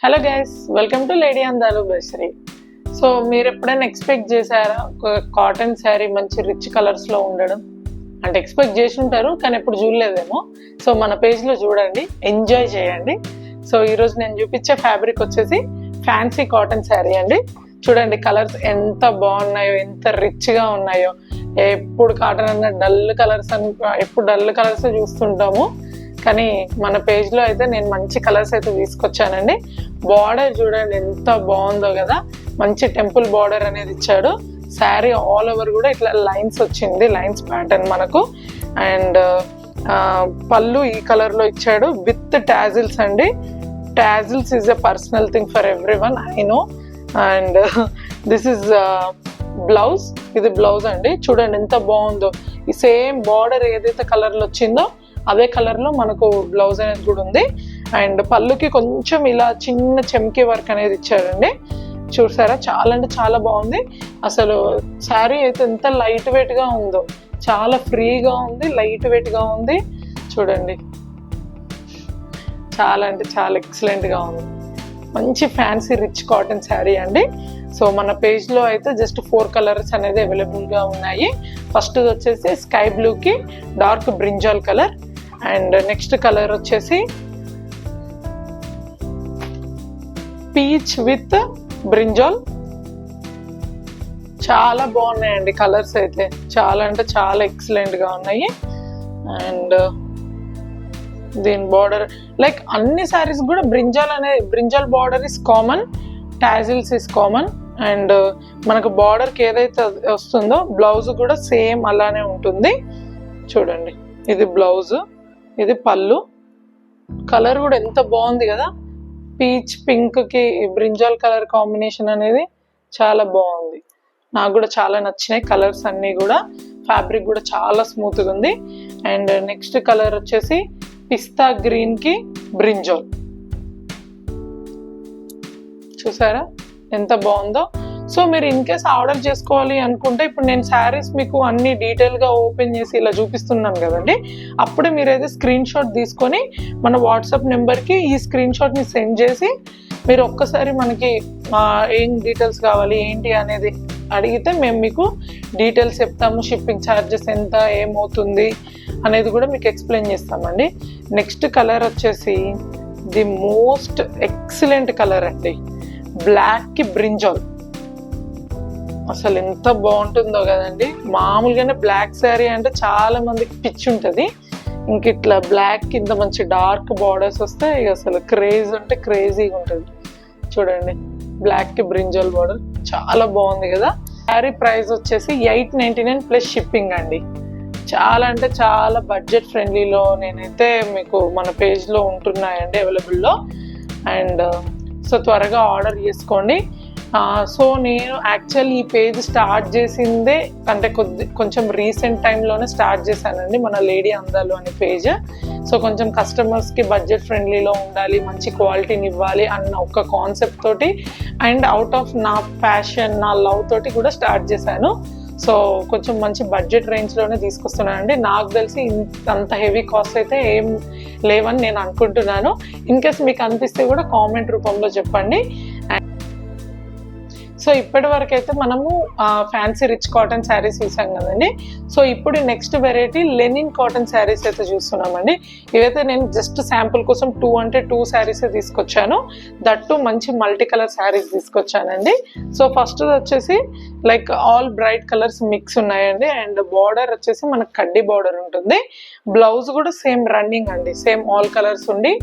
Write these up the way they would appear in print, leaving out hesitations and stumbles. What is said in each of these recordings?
Hello guys, welcome to lady అందాలు బెసరీ. So మీరు ఎప్పుడైనా ఎక్స్పెక్ట్ చేశారా ఒక కాటన్ శారీ మంచి రిచ్ కలర్స్లో ఉండడం? అంటే ఎక్స్పెక్ట్ చేసి ఉంటారు కానీ ఎప్పుడు చూడలేదేమో. సో మన పేజ్లో చూడండి, ఎంజాయ్ చేయండి. సో ఈరోజు నేను చూపించే ఫ్యాబ్రిక్ వచ్చేసి ఫ్యాన్సీ కాటన్ శారీ అండి. చూడండి కలర్స్ ఎంత బాగున్నాయో, ఎంత రిచ్గా ఉన్నాయో. ఎప్పుడు కాటన్ అన్న డల్ కలర్స్ ఎప్పుడు డల్ కలర్స్ చూస్తుంటాము, కానీ మన పేజ్లో అయితే నేను మంచి కలర్స్ అయితే తీసుకొచ్చానండి. బార్డర్ చూడండి ఎంత బాగుందో కదా, మంచి టెంపుల్ బార్డర్ అనేది ఇచ్చాడు. శారీ ఆల్ ఓవర్ కూడా ఇట్లా లైన్స్ వచ్చింది, లైన్స్ ప్యాటర్న్ మనకు. అండ్ పళ్ళు ఈ కలర్లో ఇచ్చాడు విత్ టాజిల్స్ అండి. Tassels is a personal thing for every one, I know. And this is blouse. ఇది బ్లౌజ్ అండి. చూడండి ఎంత బాగుందో. ఈ సేమ్ బార్డర్ ఏదైతే కలర్లో వచ్చిందో అదే కలర్లో మనకు బ్లౌజ్ అనేది కూడా ఉంది. అండ్ పళ్ళుకి కొంచెం ఇలా చిన్న చెమ్కీ వర్క్ అనేది ఇచ్చారండి. చూసారా, చాలా అంటే చాలా బాగుంది. అసలు శారీ అయితే ఎంత లైట్ వెయిట్గా ఉందో, చాలా ఫ్రీగా ఉంది, లైట్ వెయిట్గా ఉంది. చూడండి చాలా అంటే చాలా ఎక్సలెంట్గా ఉంది. మంచి ఫ్యాన్సీ రిచ్ కాటన్ శారీ అండి. సో మన పేజ్లో అయితే జస్ట్ 4 కలర్స్ అనేది అవైలబుల్గా ఉన్నాయి. ఫస్ట్ వచ్చేసి స్కై బ్లూకి dark brinjal colour. And next colour వచ్చేసి పీచ్ విత్ బ్రింజాల్. చాలా బాగున్నాయండి కలర్స్ అయితే, చాలా అంటే చాలా ఎక్సలెంట్గా ఉన్నాయి. అండ్ దీని బార్డర్ లైక్ అన్ని శారీస్ కూడా brinjal border is common, tassels is common. And మనకు బార్డర్కి ఏదైతే వస్తుందో బ్లౌజ్ కూడా సేమ్ అలానే ఉంటుంది. చూడండి ఇది బ్లౌజ్, ఇది పళ్ళు. కలర్ కూడా ఎంత బాగుంది కదా, పీచ్ పింక్కి బ్రింజాల్ కలర్ కాంబినేషన్ అనేది చాలా బాగుంది. నాకు కూడా చాలా నచ్చినాయి కలర్స్ అన్నీ కూడా. ఫ్యాబ్రిక్ కూడా చాలా స్మూత్గా ఉంది. అండ్ నెక్స్ట్ కలర్ వచ్చేసి పిస్తా గ్రీన్కి బ్రింజాల్. చూసారా ఎంత బాగుందో. సో మీరు ఇన్ కేస్ ఆర్డర్ చేసుకోవాలి అనుకుంటే, ఇప్పుడు నేను శారీస్ మీకు అన్ని డీటెయిల్గా ఓపెన్ చేసి ఇలా చూపిస్తున్నాను కదండి, అప్పుడే మీరైతే స్క్రీన్ షాట్ తీసుకొని మన వాట్సాప్ నెంబర్కి ఈ స్క్రీన్ షాట్ని సెండ్ చేసి మీరు ఒక్కసారి మనకి ఏం డీటెయిల్స్ కావాలి ఏంటి అనేది అడిగితే మేము మీకు డీటెయిల్స్ చెప్తాము. షిప్పింగ్ ఛార్జెస్ ఎంత, ఏమవుతుంది అనేది కూడా మీకు ఎక్స్ప్లెయిన్ చేస్తామండి. నెక్స్ట్ కలర్ వచ్చేసి ది మోస్ట్ ఎక్సలెంట్ కలర్ అండి, బ్లాక్కి బ్రింజాల్. అసలు ఎంత బాగుంటుందో కదండి. మామూలుగానే బ్లాక్ శారీ అంటే చాలా మందికి పిచ్చి ఉంటుంది, ఇంక ఇట్లా బ్లాక్ కింద మంచి డార్క్ బార్డర్స్ వస్తే ఇక అసలు క్రేజ్ అంటే క్రేజీగా ఉంటుంది. చూడండి బ్లాక్కి బ్రింజాల్ బార్డర్ చాలా బాగుంది కదా. శారీ ప్రైస్ వచ్చేసి 899 ప్లస్ షిప్పింగ్ అండి. చాలా అంటే చాలా బడ్జెట్ ఫ్రెండ్లీలో నేనైతే మీకు మన పేజ్లో ఉంటున్నాయండి అవైలబుల్లో. అండ్ సో త్వరగా ఆర్డర్ చేసుకోండి. సో నేను యాక్చువల్లీ ఈ పేజ్ స్టార్ట్ చేసిందే అంటే కొంచెం రీసెంట్ టైంలోనే స్టార్ట్ చేశానండి, మన లేడీ అందాలు అనే పేజ్. సో కొంచెం కస్టమర్స్కి బడ్జెట్ ఫ్రెండ్లీలో ఉండాలి, మంచి క్వాలిటీని ఇవ్వాలి అన్న ఒక కాన్సెప్ట్ తోటి అండ్ అవుట్ ఆఫ్ నా ప్యాషన్, నా లవ్ తోటి కూడా స్టార్ట్ చేశాను. సో కొంచెం మంచి బడ్జెట్ రేంజ్లోనే తీసుకొస్తున్నానండి. నాకు తెలిసి అంత హెవీ కాస్ట్ అయితే ఏం లేవని నేను అనుకుంటున్నాను. ఇన్ కేస్ మీకు అనిపిస్తే కూడా కామెంట్ రూపంలో చెప్పండి. సో ఇప్పటి వరకు అయితే మనము ఫ్యాన్సీ రిచ్ కాటన్ శారీస్ చూసాం కదండి. సో ఇప్పుడు next variety linen cotton saris అయితే చూస్తున్నామండి. ఇవైతే నేను జస్ట్ శాంపుల్ కోసం 2 శారీస్ తీసుకొచ్చాను, దట్టు మంచి మల్టీ కలర్ శారీస్ తీసుకొచ్చానండి. సో ఫస్ట్ వచ్చేసి like all bright colours mix ఉన్నాయండి. అండ్ బార్డర్ వచ్చేసి మనకు కడ్డీ బార్డర్ ఉంటుంది. బ్లౌజ్ కూడా సేమ్ రన్నింగ్ అండి, సేమ్ ఆల్ కలర్స్ ఉండి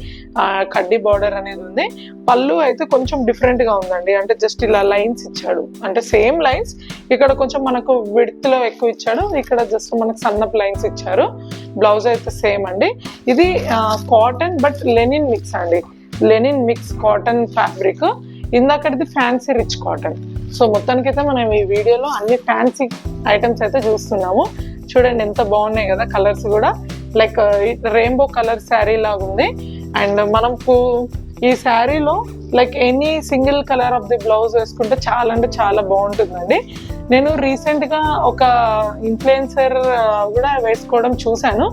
కడ్డీ బార్డర్ అనేది ఉంది. పళ్ళు అయితే కొంచెం డిఫరెంట్గా ఉందండి, అంటే జస్ట్ ఇలా లైన్స్ ఇచ్చాడు, అంటే సేమ్ లైన్స్, ఇక్కడ కొంచెం మనకు విడ్త్ లో ఎక్కువ ఇచ్చాడు, ఇక్కడ జస్ట్ మనకు సన్నపు లైన్స్ ఇచ్చారు. బ్లౌజ్ అయితే సేమ్ అండి. ఇది కాటన్ బట్ లెనిన్ మిక్స్ అండి, లెనిన్ మిక్స్ కాటన్ ఫ్యాబ్రిక్. ఇందాకటిది ఫ్యాన్సీ రిచ్ కాటన్. సో మొత్తానికైతే మనం ఈ వీడియోలో అన్ని ఫ్యాన్సీ ఐటమ్స్ అయితే చూస్తున్నాము. చూడండి ఎంత బాగున్నాయి కదా కలర్స్ కూడా, లైక్ రెయిన్బో కలర్ శారీ లాగా ఉంది. అండ్ మనకు ఈ శారీలో like any single colour of the blouse వేసుకుంటే చాలా అంటే చాలా బాగుంటుందండి. నేను రీసెంట్గా ఒక ఇన్ఫ్లుయెన్సర్ కూడా వేసుకోవడం చూశాను.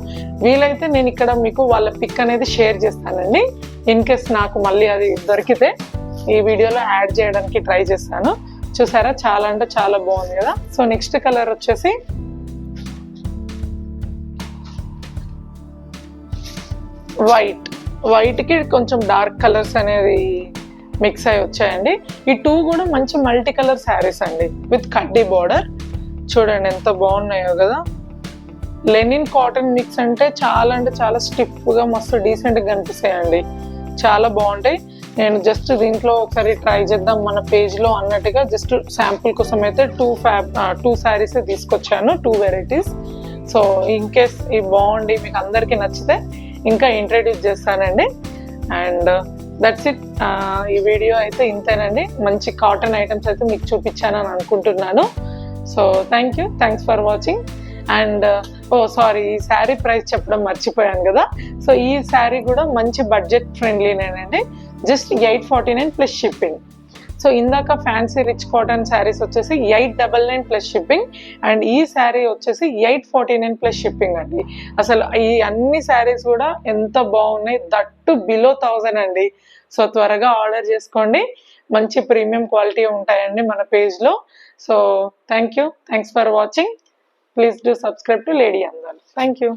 వీలైతే నేను ఇక్కడ మీకు వాళ్ళ పిక్ అనేది షేర్ చేస్తానండి. ఇన్ కేస్ నాకు మళ్ళీ అది దొరికితే ఈ వీడియోలో యాడ్ చేయడానికి ట్రై చేస్తాను. చూసారా, చాలా అంటే చాలా బాగుంది కదా. సో నెక్స్ట్ కలర్ వచ్చేసి వైట్కి కొంచెం డార్క్ కలర్స్ అనేది మిక్స్ అయి వచ్చాయండి. ఈ టూ కూడా మంచి మల్టీ కలర్ శారీస్ అండి విత్ కడ్డీ బార్డర్. చూడండి ఎంత బాగున్నాయో కదా. లెనిన్ కాటన్ మిక్స్ అంటే చాలా స్టిఫ్గా మస్తు డీసెంట్గా కనిపిస్తాయండి, చాలా బాగుంటాయి. నేను జస్ట్ దీంట్లో ఒకసారి ట్రై చేద్దాం మన పేజ్లో అన్నట్టుగా జస్ట్ శాంపుల్ కోసం అయితే టూ శారీస్ తీసుకొచ్చాను, 2 వెరైటీస్. సో ఇన్ కేస్ ఇవి బాగుండి మీకు అందరికీ నచ్చితే ఇంకా ఇంట్రడ్యూస్ చేస్తానండి. And that's it. ఈ వీడియో అయితే ఇంతేనండి. మంచి కాటన్ ఐటమ్స్ అయితే మీకు చూపించానని అనుకుంటున్నాను. So thanks for watching. And sorry, ఈ శారీ ప్రైస్ చెప్పడం మర్చిపోయాను కదా. సో ఈ శారీ కూడా మంచి బడ్జెట్ ఫ్రెండ్లీనేనండి, జస్ట్ 849 ప్లస్ షిప్పింగ్. సో ఇందాక ఫ్యాన్సీ రిచ్ కాటన్ శారీస్ వచ్చేసి 899 ప్లస్ షిప్పింగ్, అండ్ ఈ శారీ వచ్చేసి 849 ప్లస్ షిప్పింగ్ అండి. అసలు ఈ అన్ని శారీస్ కూడా ఎంత బాగున్నాయి, దట్టు బిలో 1000 అండి. సో త్వరగా ఆర్డర్ చేసుకోండి, మంచి ప్రీమియం క్వాలిటీ ఉంటాయండి మన పేజ్లో. So thanks for watching. Please do subscribe to Lady Andal. Thank you.